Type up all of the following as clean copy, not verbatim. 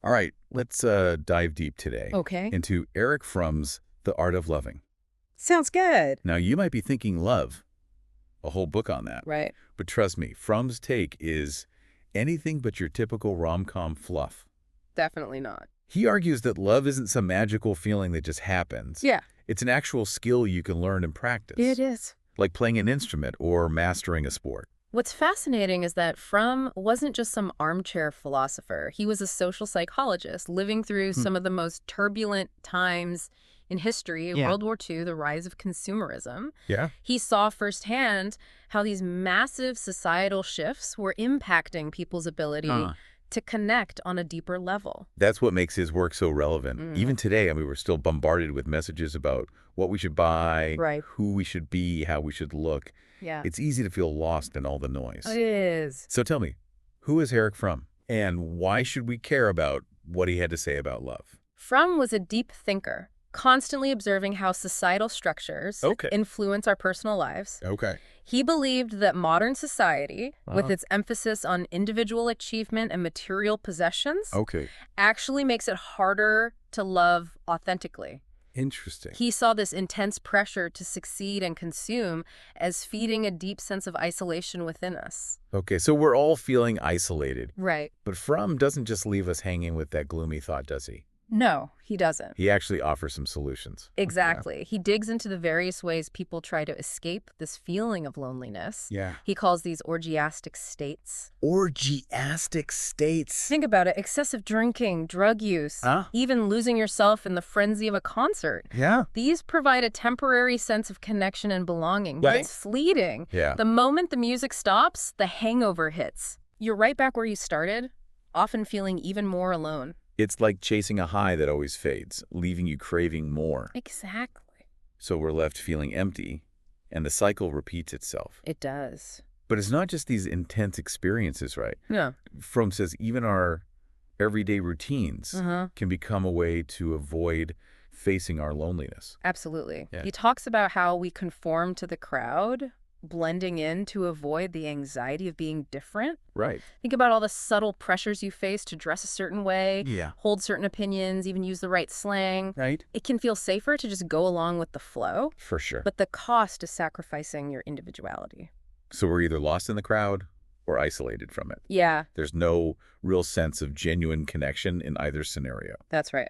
All right, let's dive deep today Okay. into Erich Fromm's The Art of Loving. Sounds good. Now, you might be thinking love, a whole book on that. Right. But trust me, Fromm's take is anything but your typical rom-com fluff. Definitely not. He argues that love isn't some magical feeling that just happens. Yeah, It's an actual skill you can learn and practice, it is. like playing an instrument or mastering a sport. What's fascinating is that Fromm wasn't just some armchair philosopher. He was a social psychologist living through some of the most turbulent times in history, Yeah. World War II, the rise of consumerism. Yeah? He saw firsthand how these massive societal shifts were impacting people's ability to connect on a deeper level. That's what makes his work so relevant. Even today, I mean, we're still bombarded with messages about what we should buy, Right. who we should be, how we should look. Yeah. It's easy to feel lost in all the noise. It is. So tell me, who is Erich Fromm? And why should we care about what he had to say about love? Fromm was a deep thinker, constantly observing how societal structures Okay. influence our personal lives. Okay. He believed that modern society, with its emphasis on individual achievement and material possessions, Okay. actually makes it harder to love authentically. Interesting. He saw this intense pressure to succeed and consume as feeding a deep sense of isolation within us. Okay, so we're all feeling isolated. Right. But Fromm doesn't just leave us hanging with that gloomy thought, does he? No, he doesn't. He actually offers some solutions. Exactly. He digs into the various ways people try to escape this feeling of loneliness. Yeah. He calls these orgiastic states. Orgiastic states. Think about it. Excessive drinking, drug use, Huh? even losing yourself in the frenzy of a concert. Yeah. These provide a temporary sense of connection and belonging, but Right. it's fleeting. Yeah. The moment the music stops, the hangover hits. You're right back where you started, often feeling even more alone. It's like chasing a high that always fades, leaving you craving more. Exactly. So we're left feeling empty, and the cycle repeats itself. It does. But it's not just these intense experiences, right? Yeah. Fromm says even our everyday routines can become a way to avoid facing our loneliness. Absolutely. Yeah. He talks about how we conform to the crowd, blending in to avoid the anxiety of being different. Right. Think about all the subtle pressures you face to dress a certain way, Yeah. hold certain opinions, even use the right slang. Right? It can feel safer to just go along with the flow, For sure. but the cost is sacrificing your individuality. So we're either lost in the crowd or isolated from it. Yeah, There's no real sense of genuine connection in either scenario. that's right.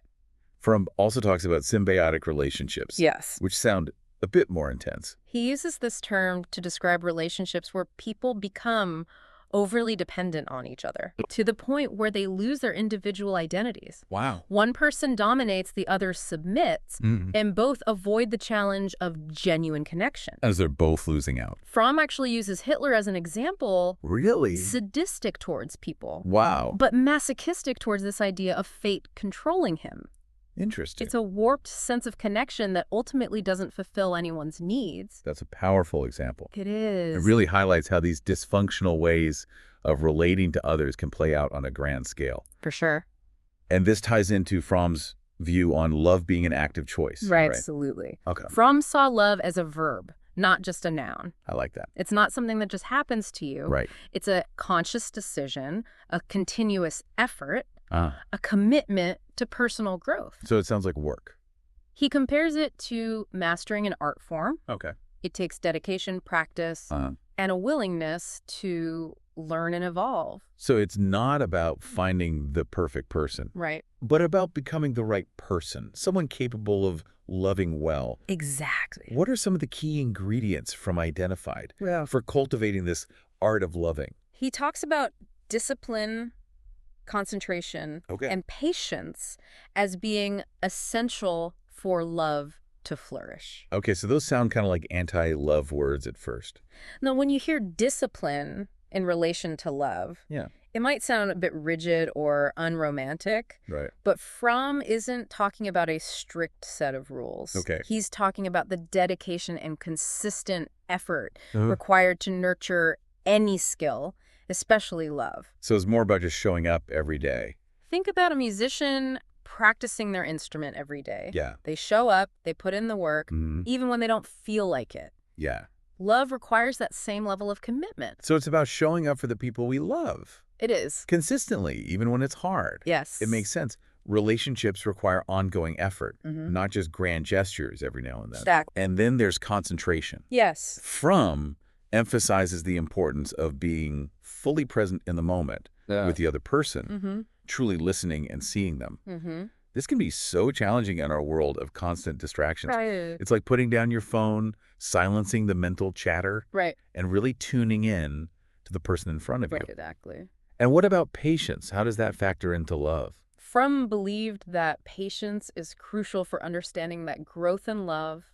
Fromm also talks about symbiotic relationships, Yes. which sound a bit more intense. He uses this term to describe relationships where people become overly dependent on each other to the point where they lose their individual identities. Wow. One person dominates, the other submits, and both avoid the challenge of genuine connection. As they're both losing out. Fromm actually uses Hitler as an example, Really? sadistic towards people, Wow. but masochistic towards this idea of fate controlling him. Interesting. It's a warped sense of connection that ultimately doesn't fulfill anyone's needs. That's a powerful example. It is. It really highlights how these dysfunctional ways of relating to others can play out on a grand scale. For sure. And this ties into Fromm's view on love being an active choice. Right, absolutely. Okay. Fromm saw love as a verb, not just a noun. I like that. It's not something that just happens to you. Right. It's a conscious decision, a continuous effort, Ah. a commitment to personal growth. So it sounds like work. He compares it to mastering an art form. Okay. It takes dedication, practice, and a willingness to learn and evolve. So it's not about finding the perfect person, Right. but about becoming the right person, someone capable of loving well. Exactly. What are some of the key ingredients Fromm identified Yeah. for cultivating this art of loving? He talks about discipline, concentration, Okay. and patience as being essential for love to flourish. Okay, so those sound kind of like anti-love words at first. Now, when you hear discipline in relation to love, Yeah. it might sound a bit rigid or unromantic, Right. but Fromm isn't talking about a strict set of rules. Okay. He's talking about the dedication and consistent effort required to nurture any skill, especially love. So it's more about just showing up every day. Think about a musician practicing their instrument every day. Yeah. They show up, they put in the work, Mhm. even when they don't feel like it. Yeah. Love requires that same level of commitment. So it's about showing up for the people we love. It is. Consistently, even when it's hard. Yes. It makes sense. Relationships require ongoing effort, not just grand gestures every now and then. Exactly. And then there's concentration. Yes. Fromm emphasizes the importance of being fully present in the moment with the other person, truly listening and seeing them. This can be so challenging in our world of constant distractions. Right. It's like putting down your phone, silencing the mental chatter, Right. and really tuning in to the person in front of you. Right. Exactly. And what about patience? How does that factor into love? Fromm believed that patience is crucial for understanding that growth in love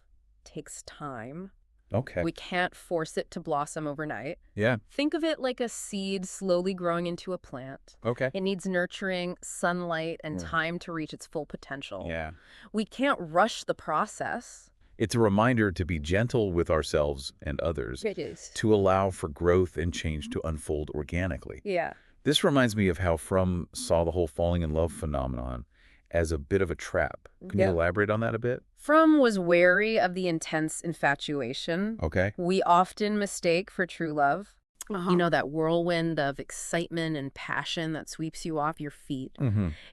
takes time. Okay. We can't force it to blossom overnight. Yeah. Think of it like a seed slowly growing into a plant. Okay. It needs nurturing, sunlight, and time to reach its full potential. Yeah. We can't rush the process. It's a reminder to be gentle with ourselves and others, It is. to allow for growth and change to unfold organically. Yeah. This reminds me of how Fromm saw the whole falling in love phenomenon as a bit of a trap. Can you elaborate on that a bit? Fromm was wary of the intense infatuation Okay. we often mistake for true love. You know, that whirlwind of excitement and passion that sweeps you off your feet.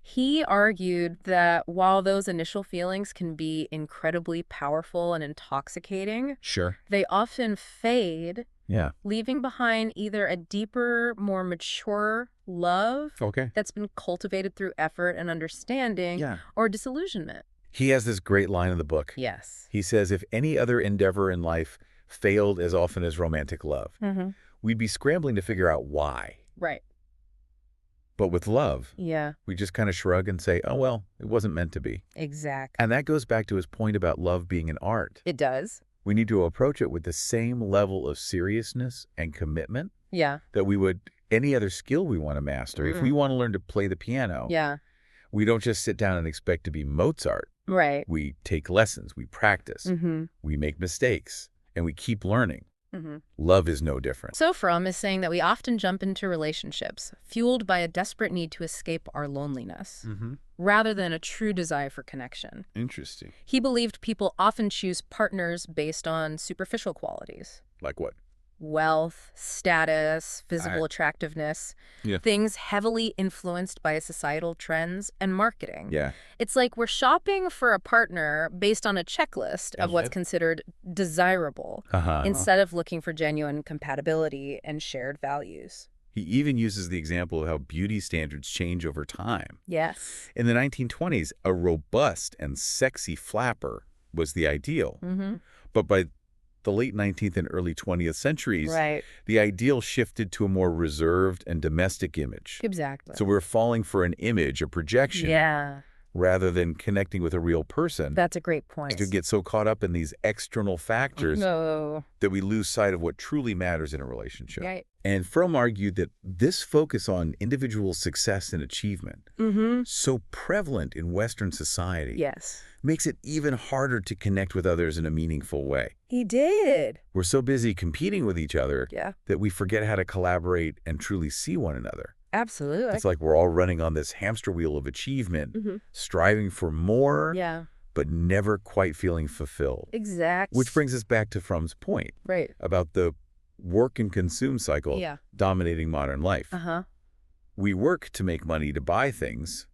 He argued that while those initial feelings can be incredibly powerful and intoxicating, Sure. they often fade, Yeah. leaving behind either a deeper, more mature love Okay. that's been cultivated through effort and understanding, Yeah. or disillusionment. He has this great line in the book. Yes. He says, if any other endeavor in life failed as often as romantic love, we'd be scrambling to figure out why. Right. But with love, Yeah. we just kind of shrug and say, oh, well, it wasn't meant to be. Exactly. And that goes back to his point about love being an art. It does. We need to approach it with the same level of seriousness and commitment Yeah. that we would any other skill we want to master. If we want to learn to play the piano, Yeah. we don't just sit down and expect to be Mozart. Right. We take lessons, we practice, we make mistakes, and we keep learning. Love is no different. So Fromm is saying that we often jump into relationships fueled by a desperate need to escape our loneliness, rather than a true desire for connection. Interesting. He believed people often choose partners based on superficial qualities. Like what? Wealth, status, physical attractiveness, things heavily influenced by societal trends and marketing. Yeah. It's like we're shopping for a partner based on a checklist of what's considered desirable, instead of looking for genuine compatibility and shared values. He even uses the example of how beauty standards change over time. Yes. In the 1920s, a robust and sexy flapper was the ideal. But by the late 19th and early 20th centuries, the ideal shifted to a more reserved and domestic image. Exactly. So we're falling for an image, a projection, rather than connecting with a real person. That's a great point. To get so caught up in these external factors that we lose sight of what truly matters in a relationship. Right. And Fromm argued that this focus on individual success and achievement, so prevalent in Western society, Yes. makes it even harder to connect with others in a meaningful way. He did. We're so busy competing with each other that we forget how to collaborate and truly see one another. Absolutely. It's like we're all running on this hamster wheel of achievement, striving for more, but never quite feeling fulfilled. Exactly. Which brings us back to Fromm's point about the work and consume cycle dominating modern life. We work to make money to buy things,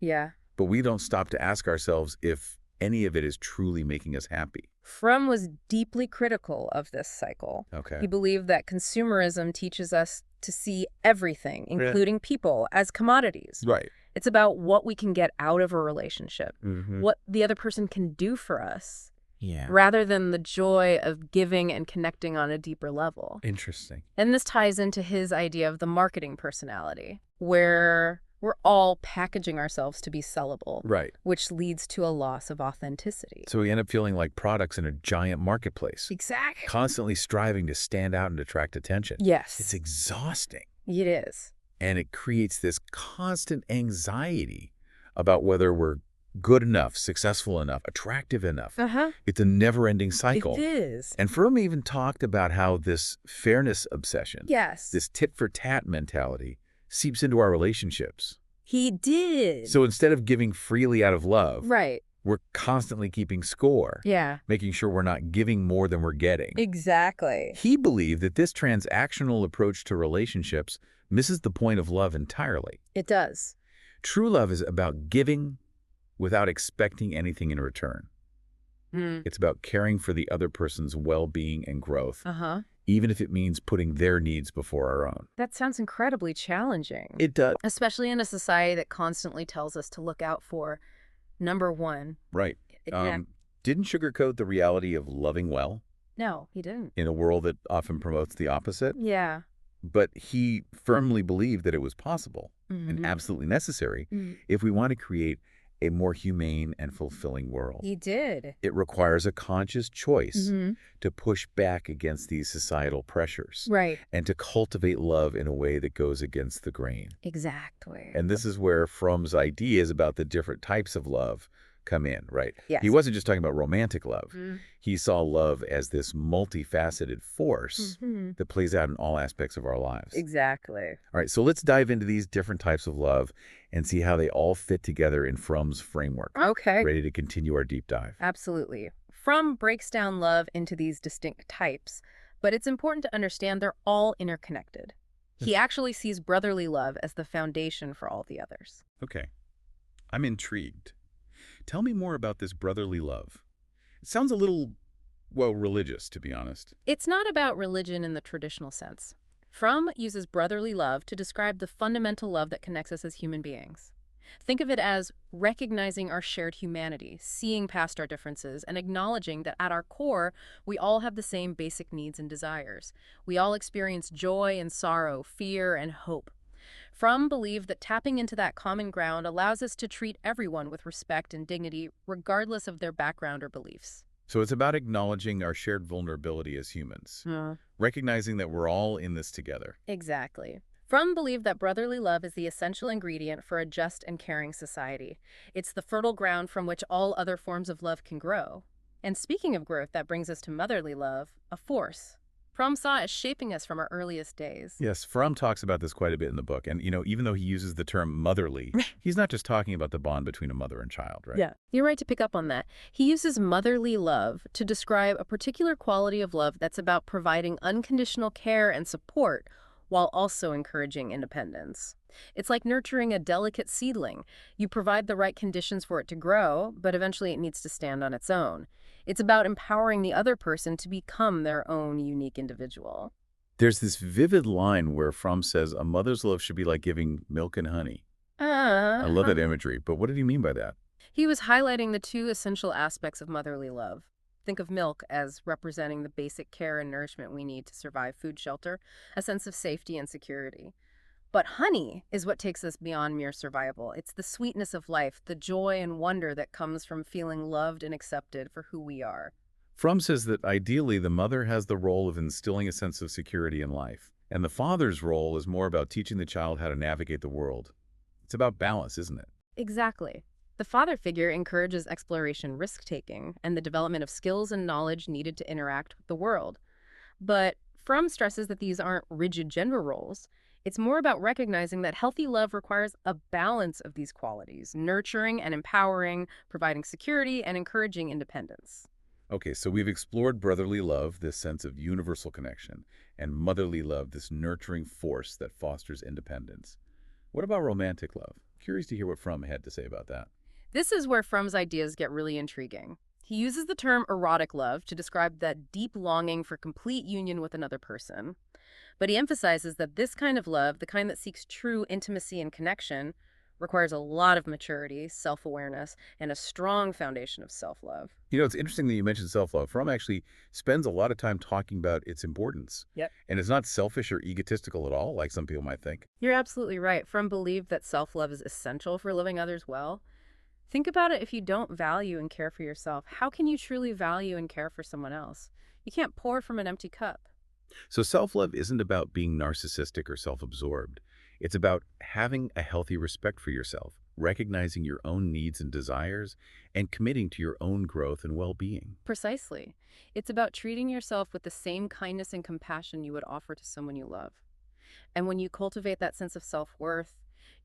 but we don't stop to ask ourselves if any of it is truly making us happy. Fromm was deeply critical of this cycle. He believed that consumerism teaches us to see everything, including people, as commodities. Right. It's about what we can get out of a relationship, what the other person can do for us, rather than the joy of giving and connecting on a deeper level. Interesting. And this ties into his idea of the marketing personality, where we're all packaging ourselves to be sellable, which leads to a loss of authenticity. So we end up feeling like products in a giant marketplace. Exactly. Constantly striving to stand out and attract attention. Yes. It's exhausting. It is. And it creates this constant anxiety about whether we're good enough, successful enough, attractive enough. It's a never-ending cycle. It is. And Fromm even talked about how this fairness obsession, this tit-for-tat mentality, seeps into our relationships. He did. So instead of giving freely out of love, We're constantly keeping score. Yeah. Making sure we're not giving more than we're getting. Exactly. He believed that this transactional approach to relationships misses the point of love entirely. It does. True love is about giving without expecting anything in return. It's about caring for the other person's well-being and growth, even if it means putting their needs before our own. That sounds incredibly challenging. It does. Especially in a society that constantly tells us to look out for number one. Right. Didn't sugarcoat the reality of loving well. No, he didn't. In a world that often promotes the opposite. Yeah. But he firmly believed that it was possible and absolutely necessary if we want to create a more humane and fulfilling world. He did. It requires a conscious choice to push back against these societal pressures. Right. And to cultivate love in a way that goes against the grain. Exactly. And this is where Fromm's ideas about the different types of love come in, right? Yes. He wasn't just talking about romantic love. He saw love as this multifaceted force that plays out in all aspects of our lives. Exactly. All right, so let's dive into these different types of love and see how they all fit together in Fromm's framework. Okay. Ready to continue our deep dive? Absolutely. Fromm breaks down love into these distinct types, but it's important to understand they're all interconnected. He actually sees brotherly love as the foundation for all the others. Okay. I'm intrigued. Tell me more about this brotherly love. It sounds a little, well, religious, to be honest. It's not about religion in the traditional sense. Fromm uses brotherly love to describe the fundamental love that connects us as human beings. Think of it as recognizing our shared humanity, seeing past our differences, and acknowledging that at our core, we all have the same basic needs and desires. We all experience joy and sorrow, fear and hope. Fromm believed that tapping into that common ground allows us to treat everyone with respect and dignity, regardless of their background or beliefs. So it's about acknowledging our shared vulnerability as humans, recognizing that we're all in this together. Exactly. Fromm believed that brotherly love is the essential ingredient for a just and caring society. It's the fertile ground from which all other forms of love can grow. And speaking of growth, that brings us to motherly love, a force Fromm saw as shaping us from our earliest days. Yes, Fromm talks about this quite a bit in the book. And, even though he uses the term motherly, he's not just talking about the bond between a mother and child, right? Yeah, you're right to pick up on that. He uses motherly love to describe a particular quality of love that's about providing unconditional care and support while also encouraging independence. It's like nurturing a delicate seedling. You provide the right conditions for it to grow, but eventually it needs to stand on its own. It's about empowering the other person to become their own unique individual. There's this vivid line where Fromm says a mother's love should be like giving milk and honey. I love that imagery, but what did he mean by that? He was highlighting the two essential aspects of motherly love. Think of milk as representing the basic care and nourishment we need to survive, food, shelter, a sense of safety and security. But honey is what takes us beyond mere survival. It's the sweetness of life, the joy and wonder that comes from feeling loved and accepted for who we are. Fromm says that ideally the mother has the role of instilling a sense of security in life, and the father's role is more about teaching the child how to navigate the world. It's about balance, isn't it? Exactly. The father figure encourages exploration, risk-taking, and the development of skills and knowledge needed to interact with the world. But Fromm stresses that these aren't rigid gender roles. It's more about recognizing that healthy love requires a balance of these qualities, nurturing and empowering, providing security, and encouraging independence. Okay, so we've explored brotherly love, this sense of universal connection, and motherly love, this nurturing force that fosters independence. What about romantic love? Curious to hear what Fromm had to say about that. This is where Fromm's ideas get really intriguing. He uses the term erotic love to describe that deep longing for complete union with another person. But he emphasizes that this kind of love, the kind that seeks true intimacy and connection, requires a lot of maturity, self-awareness, and a strong foundation of self-love. It's interesting that you mentioned self-love. Fromm actually spends a lot of time talking about its importance. Yep. And it's not selfish or egotistical at all, like some people might think. You're absolutely right. Fromm believed that self-love is essential for loving others well. Think about it. If you don't value and care for yourself, how can you truly value and care for someone else? You can't pour from an empty cup. So self-love isn't about being narcissistic or self-absorbed. It's about having a healthy respect for yourself, recognizing your own needs and desires, and committing to your own growth and well-being. Precisely. It's about treating yourself with the same kindness and compassion you would offer to someone you love. And when you cultivate that sense of self-worth,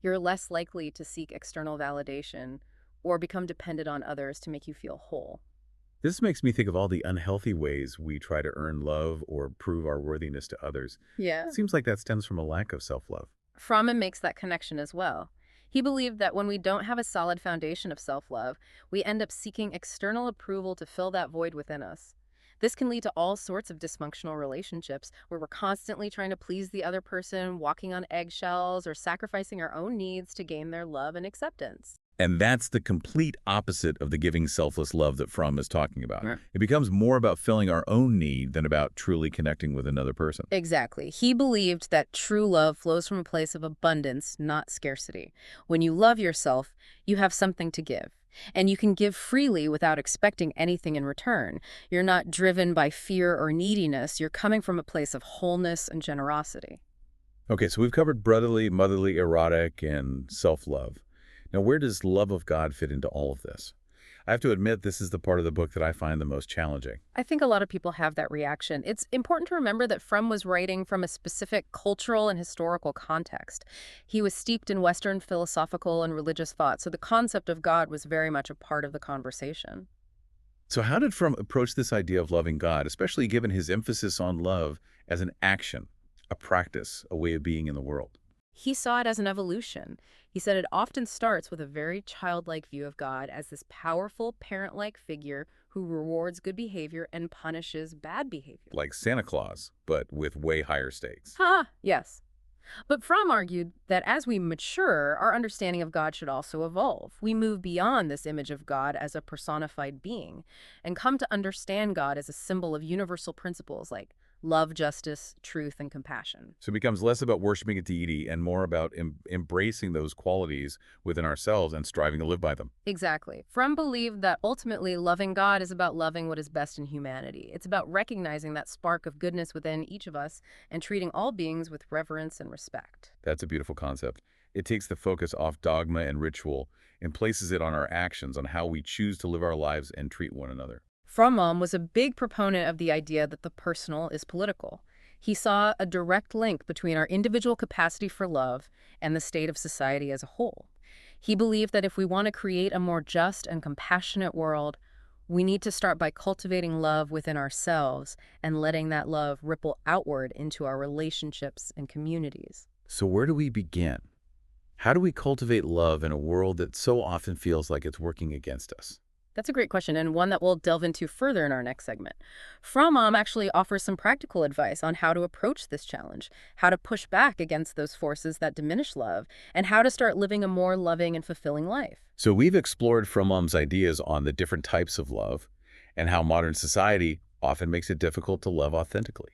you're less likely to seek external validation or become dependent on others to make you feel whole. This makes me think of all the unhealthy ways we try to earn love or prove our worthiness to others. Yeah. It seems like that stems from a lack of self-love. Fromm makes that connection as well. He believed that when we don't have a solid foundation of self-love, we end up seeking external approval to fill that void within us. This can lead to all sorts of dysfunctional relationships where we're constantly trying to please the other person, walking on eggshells, or sacrificing our own needs to gain their love and acceptance. And that's the complete opposite of the giving selfless love that Fromm is talking about. Right. It becomes more about filling our own need than about truly connecting with another person. Exactly. He believed that true love flows from a place of abundance, not scarcity. When you love yourself, you have something to give. And you can give freely without expecting anything in return. You're not driven by fear or neediness. You're coming from a place of wholeness and generosity. Okay, so we've covered brotherly, motherly, erotic, and self-love. Now, where does love of God fit into all of this? I have to admit, this is the part of the book that I find the most challenging. I think a lot of people have that reaction. It's important to remember that Fromm was writing from a specific cultural and historical context. He was steeped in Western philosophical and religious thought, so the concept of God was very much a part of the conversation. So how did Fromm approach this idea of loving God, especially given his emphasis on love as an action, a practice, a way of being in the world? He saw it as an evolution. He said it often starts with a very childlike view of God as this powerful, parent-like figure who rewards good behavior and punishes bad behavior. Like Santa Claus, but with way higher stakes. Yes. But Fromm argued that as we mature, our understanding of God should also evolve. We move beyond this image of God as a personified being and come to understand God as a symbol of universal principles like love, justice, truth, and compassion. So it becomes less about worshiping a deity and more about embracing those qualities within ourselves and striving to live by them. Exactly. Fromm believed that ultimately loving God is about loving what is best in humanity. It's about recognizing that spark of goodness within each of us and treating all beings with reverence and respect. That's a beautiful concept. It takes the focus off dogma and ritual and places it on our actions, on how we choose to live our lives and treat one another. Fromm was a big proponent of the idea that the personal is political. He saw a direct link between our individual capacity for love and the state of society as a whole. He believed that if we want to create a more just and compassionate world, we need to start by cultivating love within ourselves and letting that love ripple outward into our relationships and communities. So where do we begin? How do we cultivate love in a world that so often feels like it's working against us? That's a great question, and one that we'll delve into further in our next segment. Fromm actually offers some practical advice on how to approach this challenge, how to push back against those forces that diminish love, and how to start living a more loving and fulfilling life. So we've explored Fromm's ideas on the different types of love and how modern society often makes it difficult to love authentically.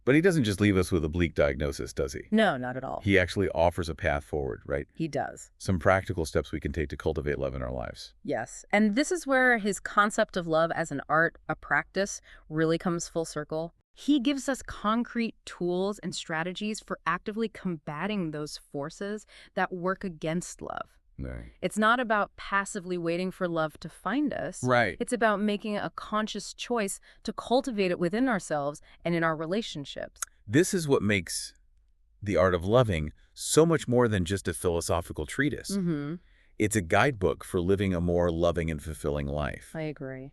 But he doesn't just leave us with a bleak diagnosis, does he? No, not at all. He actually offers a path forward, right? He does. Some practical steps we can take to cultivate love in our lives. Yes. And this is where his concept of love as an art, a practice, really comes full circle. He gives us concrete tools and strategies for actively combating those forces that work against love. Right. It's not about passively waiting for love to find us. Right. It's about making a conscious choice to cultivate it within ourselves and in our relationships. This is what makes The Art of Loving so much more than just a philosophical treatise. It's a guidebook for living a more loving and fulfilling life. I agree.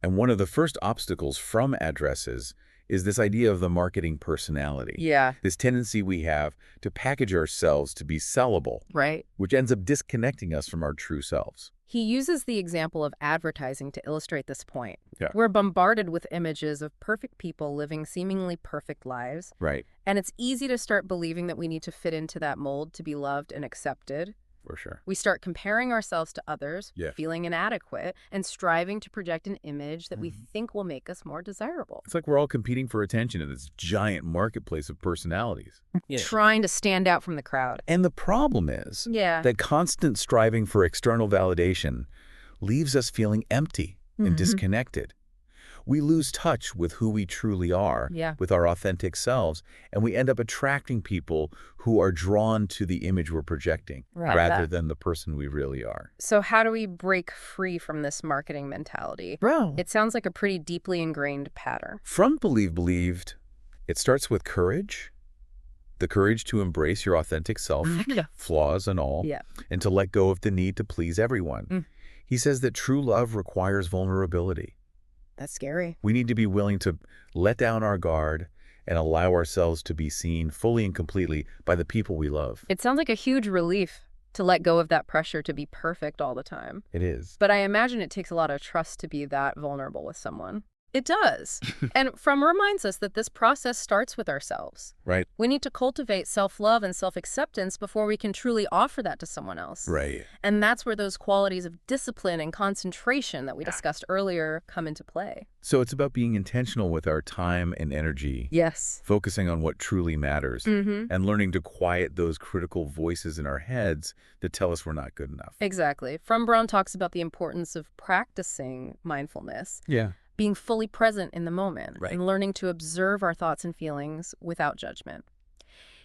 And one of the first obstacles Fromm addresses is this idea of the marketing personality. Yeah. This tendency we have to package ourselves to be sellable. Right. Which ends up disconnecting us from our true selves. He uses the example of advertising to illustrate this point. Yeah. We're bombarded with images of perfect people living seemingly perfect lives. Right. And it's easy to start believing that we need to fit into that mold to be loved and accepted. For sure. We start comparing ourselves to others, Yeah. feeling inadequate, and striving to project an image that we think will make us more desirable. It's like we're all competing for attention in this giant marketplace of personalities. Trying to stand out from the crowd. And the problem is that constant striving for external validation leaves us feeling empty and disconnected. We lose touch with who we truly are, with our authentic selves, and we end up attracting people who are drawn to the image we're projecting rather than the person we really are. So how do we break free from this marketing mentality? It sounds like a pretty deeply ingrained pattern. Fromm believed it starts with courage, The courage to embrace your authentic self, flaws and all, and to let go of the need to please everyone. He says that true love requires vulnerability. That's scary. We need to be willing to let down our guard and allow ourselves to be seen fully and completely by the people we love. It sounds like a huge relief to let go of that pressure to be perfect all the time. It is. But I imagine it takes a lot of trust to be that vulnerable with someone. It does. And Fromm reminds us that this process starts with ourselves. Right. We need to cultivate self-love and self-acceptance before we can truly offer that to someone else. Right. And that's where those qualities of discipline and concentration that we discussed earlier come into play. So it's about being intentional with our time and energy. Yes. Focusing on what truly matters. And learning to quiet those critical voices in our heads that tell us we're not good enough. Exactly. Fromm talks about the importance of practicing mindfulness. Yeah. Being fully present in the moment, and learning to observe our thoughts and feelings without judgment.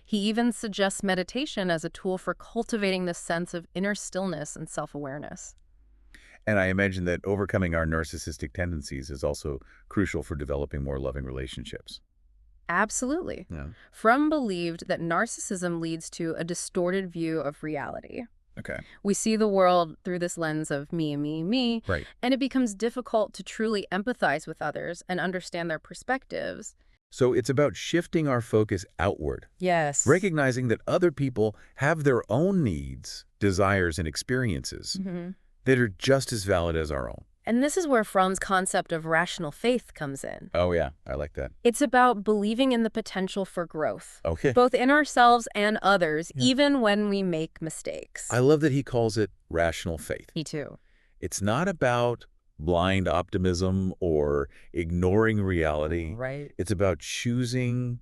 He even suggests meditation as a tool for cultivating this sense of inner stillness and self-awareness. And I imagine that overcoming our narcissistic tendencies is also crucial for developing more loving relationships. Absolutely. Yeah. Fromm believed that narcissism leads to a distorted view of reality. Okay. We see the world through this lens of me, me, me, right. And it becomes difficult to truly empathize with others and understand their perspectives. So it's about shifting our focus outward. Yes. Recognizing that other people have their own needs, desires, and experiences that are just as valid as our own. And this is where Fromm's concept of rational faith comes in. Oh, yeah. I like that. It's about believing in the potential for growth. Okay. Both in ourselves and others, even when we make mistakes. I love that he calls it rational faith. Me too. It's not about blind optimism or ignoring reality. Right. It's about choosing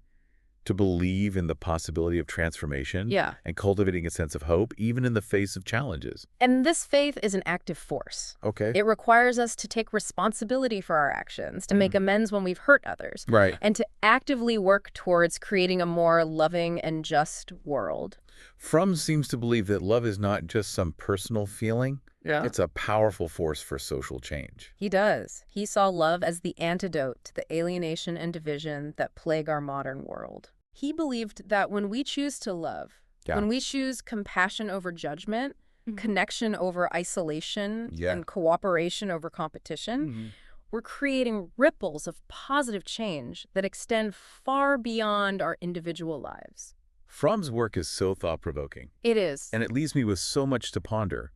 to believe in the possibility of transformation and cultivating a sense of hope, even in the face of challenges. And this faith is an active force. Okay. It requires us to take responsibility for our actions, to make amends when we've hurt others, and to actively work towards creating a more loving and just world. Fromm seems to believe that love is not just some personal feeling. Yeah. It's a powerful force for social change. He does. He saw love as the antidote to the alienation and division that plague our modern world. He believed that when we choose to love, when we choose compassion over judgment, connection over isolation, and cooperation over competition, we're creating ripples of positive change that extend far beyond our individual lives. Fromm's work is so thought-provoking. It is. And it leaves me with so much to ponder.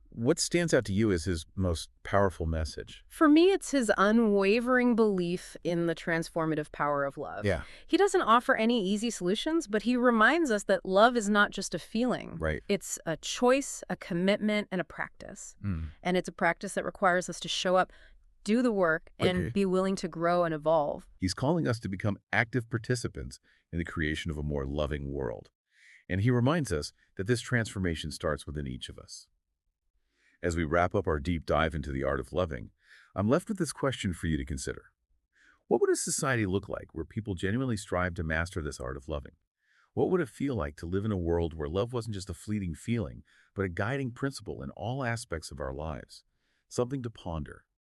What stands out to you as his most powerful message? For me, it's his unwavering belief in the transformative power of love. Yeah. He doesn't offer any easy solutions, but he reminds us that love is not just a feeling. Right. It's a choice, a commitment, and a practice. And it's a practice that requires us to show up, do the work, and be willing to grow and evolve. He's calling us to become active participants in the creation of a more loving world. And he reminds us that this transformation starts within each of us. As we wrap up our deep dive into the art of loving, I'm left with this question for you to consider. What would a society look like where people genuinely strive to master this art of loving? What would it feel like to live in a world where love wasn't just a fleeting feeling, but a guiding principle in all aspects of our lives? Something to ponder.